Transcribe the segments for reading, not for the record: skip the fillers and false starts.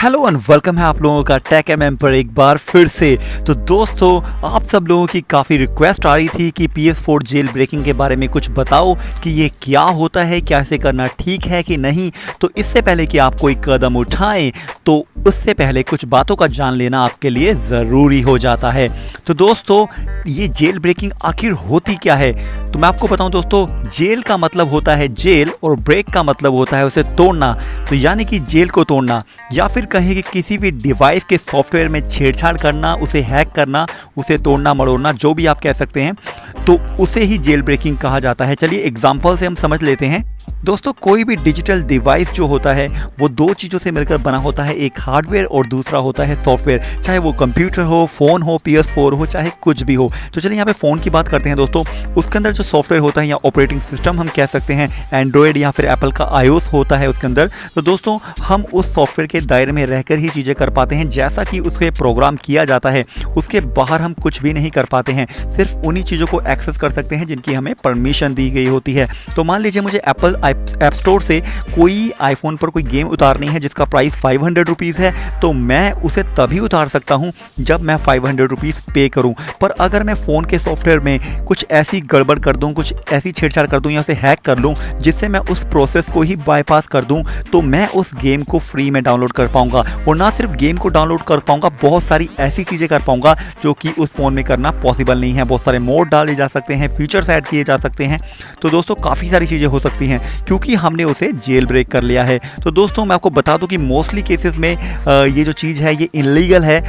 Hello and welcome है आप लोगों का टेक एमएम पर एक बार फिर से। तो दोस्तों, आप सब लोगों की काफ़ी रिक्वेस्ट आ रही थी कि PS4 जेल ब्रेकिंग के बारे में कुछ बताओ कि ये क्या होता है, क्या इसे करना ठीक है कि नहीं। तो इससे पहले कि आप कोई कदम उठाएं तो उससे पहले कुछ बातों का जान लेना आपके लिए ज़रूरी हो जाता है। तो दोस्तों, ये जेल ब्रेकिंग आखिर होती क्या है, तो मैं आपको बताऊं दोस्तों। जेल का मतलब होता है जेल और ब्रेक का मतलब होता है उसे तोड़ना। तो यानी कि जेल को तोड़ना या फिर कहें कि किसी भी डिवाइस के सॉफ्टवेयर में छेड़छाड़ करना, उसे हैक करना, उसे तोड़ना मरोड़ना, जो भी आप कह सकते हैं, तो उसे ही जेल ब्रेकिंग कहा जाता है। चलिए एग्जांपल से हम समझ लेते हैं। दोस्तों, कोई भी डिजिटल डिवाइस जो होता है वो दो चीज़ों से मिलकर बना होता है, एक हार्डवेयर और दूसरा होता है सॉफ्टवेयर। चाहे वो कंप्यूटर हो, फ़ोन हो, PS4 हो, चाहे कुछ भी हो। तो चलिए यहाँ पे फ़ोन की बात करते हैं दोस्तों। उसके अंदर जो सॉफ्टवेयर होता है या ऑपरेटिंग सिस्टम हम कह सकते हैं, एंड्रॉयड या फिर एप्पल का iOS होता है उसके अंदर। तो दोस्तों, हम उस सॉफ्टवेयर के दायरे में रहकर ही चीज़ें कर पाते हैं, जैसा कि उसके प्रोग्राम किया जाता है। उसके बाहर हम कुछ भी नहीं कर पाते हैं, सिर्फ उन्हीं चीज़ों को एक्सेस कर सकते हैं जिनकी हमें परमिशन दी गई होती है। तो मान लीजिए मुझे एप्पल ऐप स्टोर से कोई आईफोन पर कोई गेम उतारनी है जिसका प्राइस 500 रुपीज़ है, तो मैं उसे तभी उतार सकता हूं जब मैं 500 रुपीज़ पे करूं। पर अगर मैं फ़ोन के सॉफ्टवेयर में कुछ ऐसी गड़बड़ कर दूं, कुछ ऐसी छेड़छाड़ कर दूं या उसे हैक कर लूं जिससे मैं उस प्रोसेस को ही बाईपास कर दूं, तो मैं उस गेम को फ्री में डाउनलोड कर पाऊंगा। और ना सिर्फ गेम को डाउनलोड कर पाऊंगा, बहुत सारी ऐसी चीज़ें कर पाऊंगा जो कि उस फ़ोन में करना पॉसिबल नहीं है। बहुत सारे मोड डाले जा सकते हैं, फीचर्स ऐड किए जा सकते हैं। तो दोस्तों, काफ़ी सारी चीज़ें हो सकती हैं क्योंकि हमने उसे जेल ब्रेक कर लिया है। तो दोस्तों, मैं आपको बता दूं कि मोस्टली केसेस में ये जो चीज़ है ये इनलीगल है।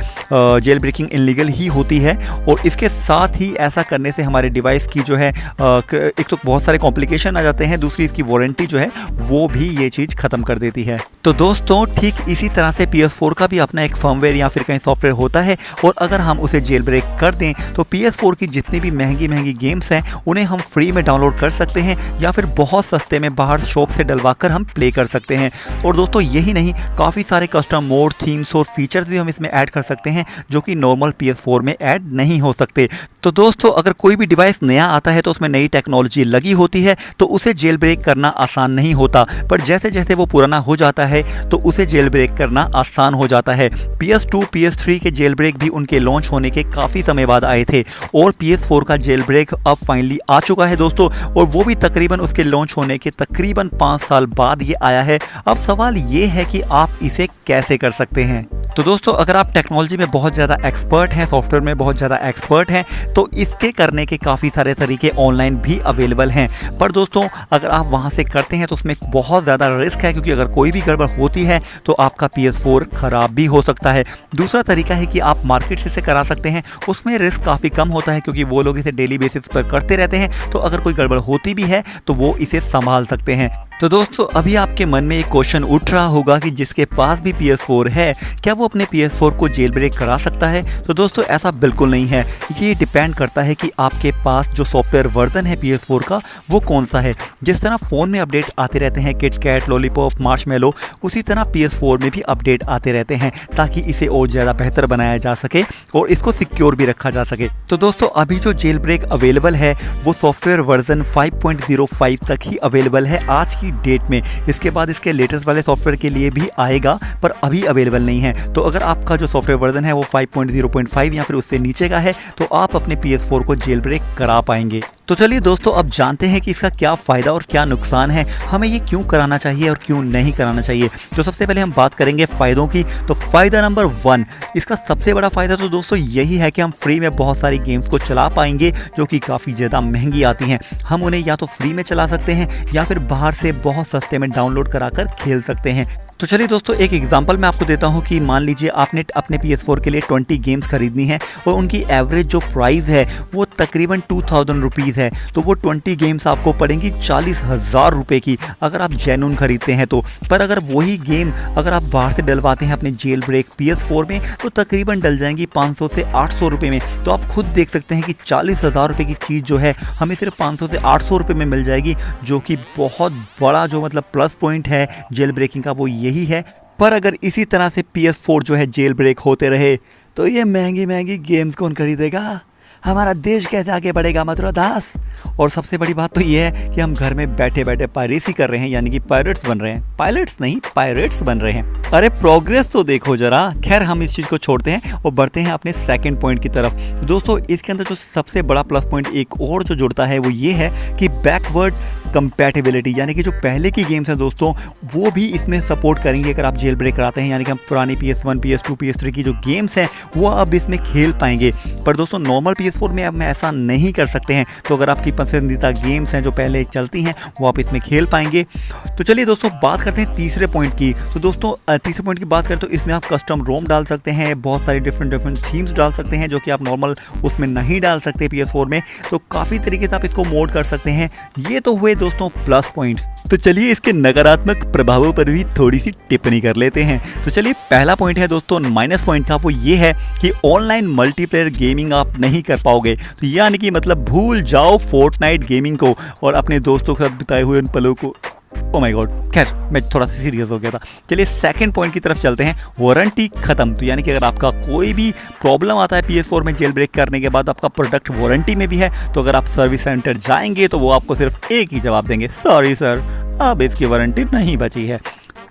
जेल ब्रेकिंग इनलीगल ही होती है और इसके साथ ही ऐसा करने से हमारे डिवाइस की जो है एक तो बहुत सारे कॉम्प्लिकेशन आ जाते हैं, दूसरी इसकी वारंटी जो है वो भी ये चीज़ ख़त्म कर देती है। तो दोस्तों, ठीक इसी तरह से PS4 का भी अपना एक फर्मवेयर या फिर कहीं सॉफ्टवेयर होता है और अगर हम उसे जेल ब्रेक कर दें तो PS4 की जितनी भी महंगी महंगी गेम्स हैं उन्हें हम फ्री में डाउनलोड कर सकते हैं या फिर बहुत सस्ते में बाहर शॉप से डलवाकर हम प्ले कर सकते हैं। और दोस्तों, यही नहीं, काफ़ी सारे कस्टम मोड, थीम्स और फीचर्स भी हम इसमें ऐड कर सकते हैं जो कि नॉर्मल PS4 में ऐड नहीं हो सकते। तो दोस्तों, अगर कोई भी डिवाइस नया आता है तो उसमें नई टेक्नोलॉजी लगी होती है तो उसे जेल ब्रेक करना आसान नहीं होता, पर जैसे जैसे वो पुराना हो जाता है तो उसे जेल ब्रेक करना आसान हो जाता है। PS2, PS3 के जेल ब्रेक भी उनके लॉन्च होने के काफ़ी समय बाद आए थे और PS4 का जेल ब्रेक अब फाइनली आ चुका है दोस्तों, और वो भी तकरीबन उसके लॉन्च होने के तकरीबन 5 साल बाद ये आया है। अब सवाल ये है कि आप इसे कैसे कर सकते हैं। तो दोस्तों, अगर आप टेक्नोलॉजी में बहुत ज़्यादा एक्सपर्ट हैं, सॉफ्टवेयर में बहुत ज़्यादा एक्सपर्ट हैं, तो इसके करने के काफ़ी सारे तरीके ऑनलाइन भी अवेलेबल हैं। पर दोस्तों, अगर आप वहाँ से करते हैं तो उसमें बहुत ज़्यादा रिस्क है, क्योंकि अगर कोई भी गड़बड़ होती है तो आपका PS4 ख़राब भी हो सकता है। दूसरा तरीका है कि आप मार्केट से इसे करा सकते हैं, उसमें रिस्क काफ़ी कम होता है क्योंकि वो लोग इसे डेली बेसिस पर करते रहते हैं, तो अगर कोई गड़बड़ होती भी है तो वो इसे संभाल सकते हैं। तो दोस्तों, अभी आपके मन में एक क्वेश्चन उठ रहा होगा कि जिसके पास भी PS4 है, क्या वो अपने PS4 को जेल ब्रेक करा सकता है? तो दोस्तों, ऐसा बिल्कुल नहीं है। ये डिपेंड करता है कि आपके पास जो सॉफ्टवेयर वर्जन है PS4 का वो कौन सा है। जिस तरह फ़ोन में अपडेट आते रहते हैं, किटकैट, लॉलीपॉप, मार्शमेलो, उसी तरह PS4 में भी अपडेट आते रहते हैं ताकि इसे और ज़्यादा बेहतर बनाया जा सके और इसको सिक्योर भी रखा जा सके। तो दोस्तों, अभी जो जेल ब्रेक अवेलेबल है वो सॉफ्टवेयर वर्जन 5.05 तक ही अवेलेबल है आज की डेट में। इसके बाद इसके लेटेस्ट वाले सॉफ्टवेयर के लिए भी आएगा, पर अभी अवेलेबल नहीं है। तो अगर आपका जो सॉफ्टवेयर वर्जन है वो 5.0.5 या फिर उससे नीचे का है तो आप अपने PS4 को जेल ब्रेक करा पाएंगे। तो चलिए दोस्तों, अब जानते हैं कि इसका क्या फ़ायदा और क्या नुकसान है, हमें ये क्यों कराना चाहिए और क्यों नहीं कराना चाहिए। तो सबसे पहले हम बात करेंगे फ़ायदों की। तो फ़ायदा नंबर 1, इसका सबसे बड़ा फ़ायदा तो दोस्तों यही है कि हम फ्री में बहुत सारी गेम्स को चला पाएंगे जो कि काफ़ी ज़्यादा महंगी आती हैं। हम उन्हें या तो फ्री में चला सकते हैं या फिर बाहर से बहुत सस्ते में डाउनलोड कराकर खेल सकते हैं। तो चलिए दोस्तों, एक एग्जांपल मैं आपको देता हूं कि मान लीजिए आपने अपने PS4 के लिए 20 गेम्स खरीदनी है और उनकी एवरेज जो प्राइस है वो तकरीबन 2000 रुपीज़ है। तो वो 20 गेम्स आपको पड़ेंगी 40,000 रुपये की अगर आप जेन्युइन खरीदते हैं तो। पर अगर वही गेम अगर आप बाहर से डलवाते हैं अपने जेल ब्रेक PS4 में तो तकरीबन डल जाएंगी 500 से 800 रुपये में। तो आप खुद देख सकते हैं कि 40,000 रुपये की चीज़ जो है हमें सिर्फ 500 से 800 रुपये में मिल जाएगी, जो कि बहुत बड़ा जो मतलब प्लस पॉइंट है जेल ब्रेकिंग का वो यही है। पर अगर इसी तरह से PS4 जो है जेल ब्रेक होते रहे तो ये महंगी महंगी गेम्स कौन खरीदेगा? हमारा देश कैसे आगे बढ़ेगा मथुरा दास। और सबसे बड़ी बात तो ये है कि हम घर में बैठे बैठे पायरेसी कर रहे हैं, यानी कि पायरेट्स बन रहे हैं, पायलट्स नहीं पायरेट्स बन रहे हैं। अरे प्रोग्रेस तो देखो जरा। खैर हम इस चीज़ को छोड़ते हैं और बढ़ते हैं अपने सेकंड पॉइंट की तरफ। दोस्तों इसके अंदर जो सबसे बड़ा प्लस पॉइंट एक और जो जुड़ता है वो ये है कि बैकवर्ड कंपैटिबिलिटी, यानी कि जो पहले की गेम्स हैं दोस्तों वो भी इसमें सपोर्ट करेंगे अगर आप जेल ब्रेक कराते हैं, यानी कि हम पुरानी PS1, PS2, PS3 की जो गेम्स हैं वो अब इसमें खेल पाएंगे। पर दोस्तों नॉर्मल PS4 में अब मैं ऐसा नहीं कर सकते हैं, तो अगर आपकी पसंदीदा गेम्स हैं जो पहले चलती हैं वो आप इसमें खेल पाएंगे। तो चलिए दोस्तों बात करते हैं तीसरे पॉइंट की। तो दोस्तों तीसरे पॉइंट की बात करें तो इसमें आप कस्टम रोम डाल सकते हैं, बहुत सारी डिफरेंट थीम्स डाल सकते हैं जो कि आप नॉर्मल उसमें नहीं डाल सकते PS4 में। तो काफ़ी तरीके से आप इसको मोड कर सकते हैं। ये तो हुए दोस्तों प्लस पॉइंट्स। तो चलिए इसके नकारात्मक प्रभावों पर भी थोड़ी सी टिप्पणी कर लेते हैं। तो चलिए पहला पॉइंट है दोस्तों माइनस पॉइंट का, वो ये है कि ऑनलाइन मल्टीप्लेयर गेमिंग आप नहीं कर पाओगे। तो यानी कि मतलब भूल जाओ फोर्टनाइट गेमिंग को और अपने दोस्तों के साथ बिताए हुए उन पलों को। ओ माय गॉड, खैर मैं थोड़ा सा सीरियस हो गया था। चलिए सेकंड पॉइंट की तरफ चलते हैं, वारंटी खत्म। तो यानी कि अगर आपका कोई भी प्रॉब्लम आता है PS4 में जेल ब्रेक करने के बाद, आपका प्रोडक्ट वारंटी में भी है, तो अगर आप सर्विस सेंटर जाएंगे तो वो आपको सिर्फ एक ही जवाब देंगे, सॉरी सर अब इसकी वारंटी नहीं बची है।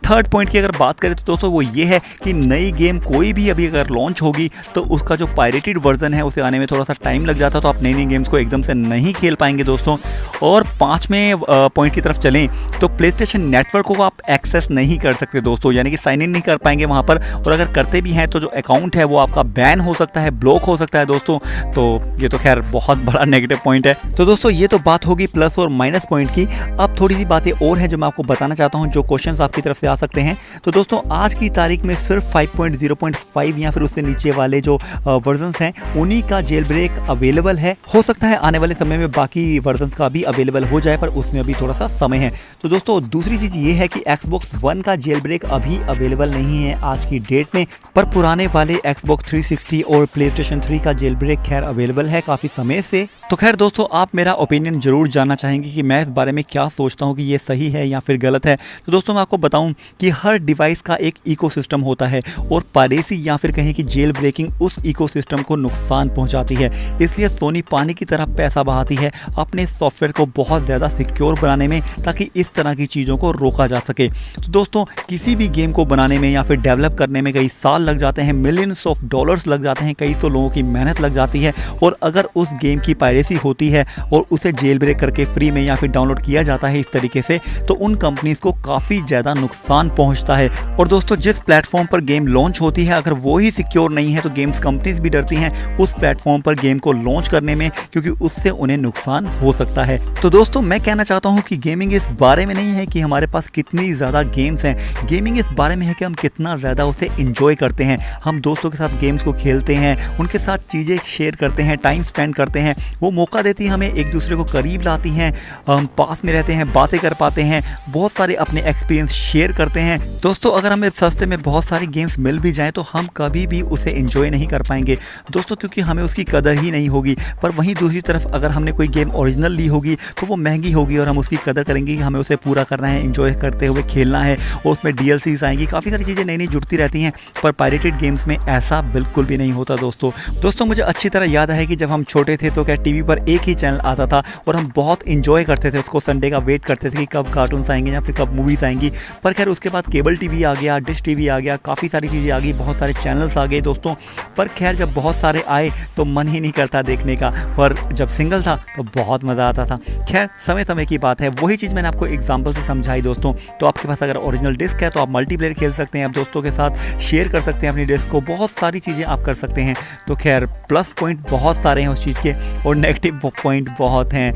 थर्ड पॉइंट की अगर बात करें तो दोस्तों वो ये है कि नई गेम कोई भी अभी अगर लॉन्च होगी तो उसका जो पायरेटेड वर्जन है उसे आने में थोड़ा सा टाइम लग जाता है, तो आप नई नई गेम्स को एकदम से नहीं खेल पाएंगे दोस्तों। और पांचवें पॉइंट की तरफ चलें तो प्लेस्टेशन नेटवर्क को आप एक्सेस नहीं कर सकते दोस्तों, यानी कि साइन इन नहीं कर पाएंगे वहाँ पर, और अगर करते भी हैं तो जो अकाउंट है वो आपका बैन हो सकता है, ब्लॉक हो सकता है दोस्तों। तो ये तो खैर बहुत बड़ा नेगेटिव पॉइंट है। तो दोस्तों ये तो बात होगी प्लस और माइनस पॉइंट की। अब थोड़ी सी बातें और हैं जो मैं आपको बताना चाहता हूँ, जो क्वेश्चंस आपकी तरफ से सकते हैं। तो दोस्तों आज की तारीख में सिर्फ 5.0.5 या फिर उससे नीचे वाले जो वर्जन्स हैं उन्हीं का जेल ब्रेक अवेलेबल है। हो सकता है आने वाले समय में बाकी वर्जन्स का भी अवेलेबल हो जाए, पर उसमें अभी थोड़ा सा समय है। तो दोस्तों दूसरी चीज ये है कि Xbox One का जेल ब्रेक अभी अवेलेबल नहीं है आज की डेट में, पर पुराने वाले Xbox 360 और PlayStation 3 का जेल ब्रेक खैर अवेलेबल है काफी समय से। तो खैर दोस्तों आप मेरा ओपिनियन जरूर जानना चाहेंगे कि मैं इस बारे में क्या सोचता हूँ कि ये सही है या फिर गलत है। तो दोस्तों मैं आपको बताऊं कि हर डिवाइस का एक इकोसिस्टम होता है और पायरेसी या फिर कहें कि जेल ब्रेकिंग उस इकोसिस्टम को नुकसान पहुंचाती है। इसलिए सोनी पानी की तरह पैसा बहाती है अपने सॉफ्टवेयर को बहुत ज़्यादा सिक्योर बनाने में, ताकि इस तरह की चीज़ों को रोका जा सके। तो दोस्तों किसी भी गेम को बनाने में या फिर डेवलप करने में कई साल लग जाते हैं, मिलियंस ऑफ डॉलर्स लग जाते हैं, कई सौ लोगों की मेहनत लग जाती है, और अगर उस गेम की पायरेसी होती है और उसे जेल ब्रेक करके फ्री में या फिर डाउनलोड किया जाता है इस तरीके से, तो उन कंपनीज को काफ़ी ज़्यादा नुकसान पहुंचता है। और दोस्तों जिस प्लेटफॉर्म पर गेम लॉन्च होती है अगर वो ही सिक्योर नहीं है तो गेम्स कंपनीज भी डरती हैं उस प्लेटफॉर्म पर गेम को लॉन्च करने में, क्योंकि उससे उन्हें नुकसान हो सकता है। तो दोस्तों मैं कहना चाहता हूं कि गेमिंग इस बारे में नहीं है कि हमारे पास कितनी ज़्यादा गेम्स हैं, गेमिंग इस बारे में है कि हम कितना ज़्यादा उसे इंजॉय करते हैं। हम दोस्तों के साथ गेम्स को खेलते हैं, उनके साथ चीज़ें शेयर करते हैं, टाइम स्पेंड करते हैं, वो मौका देती है हमें एक दूसरे को करीब लाती हैं, हम पास में रहते हैं, बातें कर पाते हैं, बहुत सारे अपने एक्सपीरियंस शेयर करते हैं। दोस्तों अगर हमें सस्ते में बहुत सारी गेम्स मिल भी जाएं तो हम कभी भी उसे एंजॉय नहीं कर पाएंगे दोस्तों, क्योंकि हमें उसकी कदर ही नहीं होगी। पर वहीं दूसरी तरफ अगर हमने कोई गेम ओरिजिनल ली होगी तो वो महंगी होगी और हम उसकी कदर करेंगे कि हमें उसे पूरा करना है, एंजॉय करते हुए खेलना है, और उसमें DLCs आएंगी, काफ़ी सारी चीज़ें नई नई जुड़ती रहती हैं। पर पायरेटेड गेम्स में ऐसा बिल्कुल भी नहीं होता दोस्तों मुझे अच्छी तरह याद है कि जब हम छोटे थे तो क्या टीवी पर एक ही चैनल आता था और हम बहुत इंजॉय करते थे उसको, संडे का वेट करते थे कि कब कार्टून्स आएंगे या फिर कब मूवीज़ आएंगी। पर खैर उसके बाद केबल टीवी आ गया, डिश टीवी आ गया, काफ़ी सारी चीज़ें आ गई, बहुत सारे चैनल्स आ गए दोस्तों। पर खैर जब बहुत सारे आए तो मन ही नहीं करता देखने का, और जब सिंगल था तो बहुत मज़ा आता था। खैर समय समय की बात है, वही चीज़ मैंने आपको एग्जांपल से समझाई दोस्तों। तो आपके पास अगर ओरिजिनल डिस्क है तो आप मल्टीप्लेयर खेल सकते हैं, आप दोस्तों के साथ शेयर कर सकते हैं अपनी डिस्क को, बहुत सारी चीज़ें आप कर सकते हैं। तो खैर प्लस पॉइंट बहुत सारे हैं उस चीज़ के और नेगेटिव पॉइंट बहुत हैं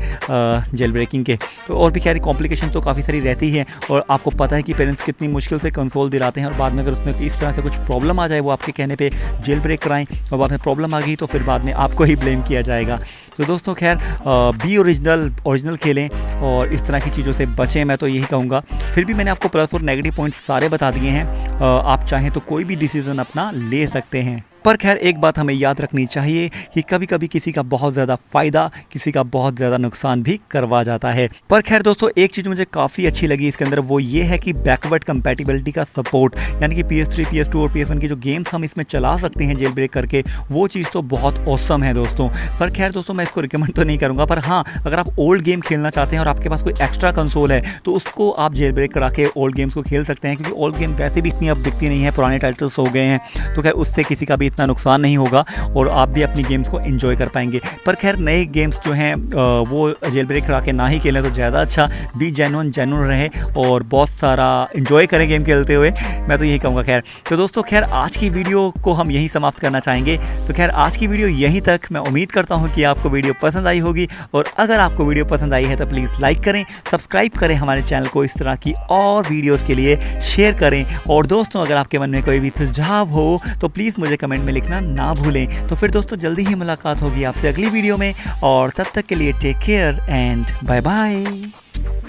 जेल ब्रेकिंग के। तो और भी खैर कॉम्प्लिकेशन तो काफ़ी सारी रहती है, और आपको पता है कि पेरेंट्स कितनी मुश्किल से कंसोल दिलाते हैं, और बाद में अगर उसमें इस तरह से कुछ प्रॉब्लम आ जाए वो आपके कहने पे जेल ब्रेक कराएं और बाद में प्रॉब्लम आ गई तो फिर बाद में आपको ही ब्लेम किया जाएगा। तो दोस्तों खैर बी ओरिजिनल खेलें और इस तरह की चीज़ों से बचें, मैं तो यही कहूँगा। फिर भी मैंने आपको प्लस और नेगेटिव पॉइंट सारे बता दिए हैं, आप चाहें तो कोई भी डिसीज़न अपना ले सकते हैं। पर खैर एक बात हमें याद रखनी चाहिए कि कभी कभी किसी का बहुत ज़्यादा फ़ायदा किसी का बहुत ज़्यादा नुकसान भी करवा जाता है। पर खैर दोस्तों एक चीज़ मुझे काफ़ी अच्छी लगी इसके अंदर, वो ये है कि बैकवर्ड कंपैटिबिलिटी का सपोर्ट, यानी कि PS3, PS2 और PS1 की जो गेम्स हम इसमें चला सकते हैं जेल ब्रेक करके, वो चीज़ तो बहुत ऑसम है दोस्तों। पर खैर दोस्तों मैं इसको रिकमेंड तो नहीं करूँगा, पर हाँ अगर आप ओल्ड गेम खेलना चाहते हैं और आपके पास कोई एक्स्ट्रा कंसोल है तो उसको आप जेल ब्रेक करा के ओल्ड गेम्स को खेल सकते हैं, क्योंकि ओल्ड गेम वैसे भी इतनी अब दिखती नहीं है, पुराने टाइटल्स हो गए हैं, तो खैर उससे किसी का भी इतना नुकसान नहीं होगा और आप भी अपनी गेम्स को एंजॉय कर पाएंगे। पर खैर नए गेम्स जो हैं वो जेल ब्रेक करा के ना ही खेलें तो ज़्यादा अच्छा, बी जेन्युइन रहे और बहुत सारा एंजॉय करें गेम खेलते हुए, मैं तो यही कहूँगा। खैर तो दोस्तों खैर आज की वीडियो को हम यही समाप्त करना चाहेंगे। तो खैर आज की वीडियो यहीं तक। मैं उम्मीद करता हूँ कि आपको वीडियो पसंद आई होगी, और अगर आपको वीडियो पसंद आई है तो प्लीज़ लाइक करें, सब्सक्राइब करें हमारे चैनल को, इस तरह की और वीडियोज़ के लिए शेयर करें। और दोस्तों अगर आपके मन में कोई भी सुझाव हो तो प्लीज़ मुझे कमेंट में लिखना ना भूलें। तो फिर दोस्तों जल्दी ही मुलाकात होगी आपसे अगली वीडियो में, और तब तक के लिए take care and bye bye.